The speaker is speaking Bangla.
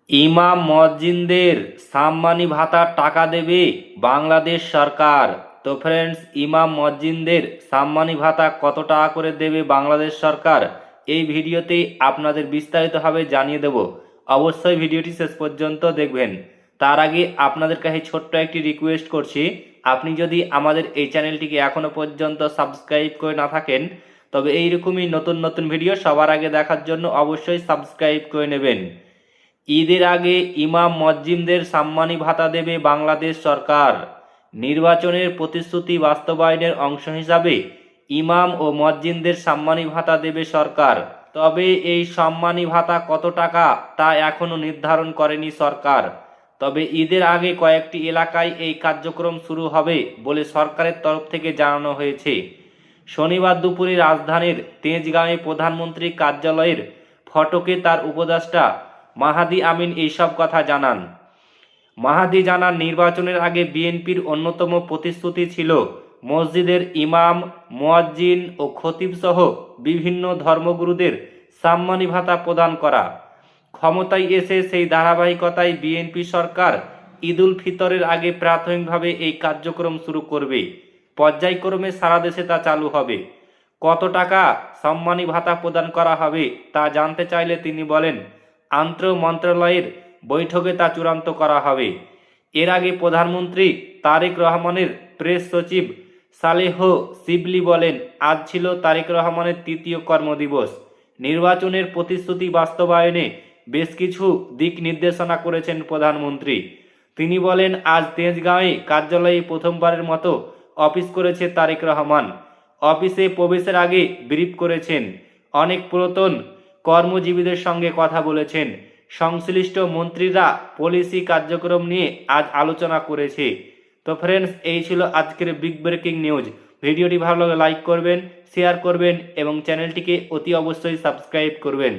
ইমাম মসজিদদের সাম্মানী ভাতার টাকা দেবে বাংলাদেশ সরকার। তো ফ্রেন্ডস, ইমাম মসজিদদের সাম্মানী ভাতা কত টাকা করে দেবে বাংলাদেশ সরকার, এই ভিডিওতেই আপনাদের বিস্তারিতভাবে জানিয়ে দেব। অবশ্যই ভিডিওটি শেষ পর্যন্ত দেখবেন। তার আগে আপনাদের কাছে ছোট্ট একটি রিকোয়েস্ট করছি, আপনি যদি আমাদের এই চ্যানেলটিকে এখনও পর্যন্ত সাবস্ক্রাইব করে না থাকেন, তবে এইরকমই নতুন নতুন ভিডিও সবার আগে দেখার জন্য অবশ্যই সাবস্ক্রাইব করে নেবেন। ঈদের আগে ইমাম মসজিদদের সাম্মানী ভাতা দেবে বাংলাদেশ সরকার। নির্বাচনের প্রতিশ্রুতি বাস্তবায়নের অংশ হিসাবে ইমাম ও মসজিদদের সাম্মানী ভাতা দেবে সরকার। তবে এই সম্মানী ভাতা কত টাকা তা এখনও নির্ধারণ করেনি সরকার। তবে ঈদের আগে কয়েকটি এলাকায় এই কার্যক্রম শুরু হবে বলে সরকারের তরফ থেকে জানানো হয়েছে। শনিবার দুপুরে রাজধানীর তেজগাঁয়ে প্রধানমন্ত্রী কার্যালয়ের ফটকে তার উপদেষ্টা মাহাদি আমিন এইসব কথা জানান। মাহাদি জানান, নির্বাচনের আগে বিএনপির অন্যতম প্রতিশ্রুতি ছিল মসজিদের ইমাম, মুয়াজ্জিন ও খতিব সহ বিভিন্ন ধর্মগুরুদের সাম্মানী ভাতা প্রদান করা। ক্ষমতায় এসে সেই ধারাবাহিকতায় বিএনপি সরকার ঈদুল ফিতরের আগে প্রাথমিকভাবে এই কার্যক্রম শুরু করবে। পর্যায়ক্রমে সারা দেশে তা চালু হবে। কত টাকা সম্মানী ভাতা প্রদান করা হবে তা জানতে চাইলে তিনি বলেন, আন্তঃ মন্ত্রণালয়ের বৈঠকে তা চূড়ান্ত করা হবে। এর আগে প্রধানমন্ত্রী তারেক রহমানের প্রেস সচিব সালেহ শিবলি বলেন, আজ ছিল তারেক রহমানের তৃতীয় কর্মদিবস। নির্বাচনের প্রতিশ্রুতি বাস্তবায়নে বেশ কিছু দিক নির্দেশনা করেছেন প্রধানমন্ত্রী। তিনি বলেন, আজ তেজগাঁয়ে কার্যালয়ে প্রথমবারের মতো অফিস করেছে তারেক রহমান। অফিসে প্রবেশের আগে ব্রিফ করেছেন, অনেক পুরাতন কর্মজীবীদের সঙ্গে কথা বলেছেন। সংশ্লিষ্ট মন্ত্রীরা পলিসি কার্যক্রম নিয়ে আজ আলোচনা করেছে। তো ফ্রেন্ডস, এই ছিল আজকের বিগ ব্রেকিং নিউজ। ভিডিওটি ভালো লাগলে লাইক করবেন, শেয়ার করবেন এবং চ্যানেলটিকে অতি অবশ্যই সাবস্ক্রাইব করবেন।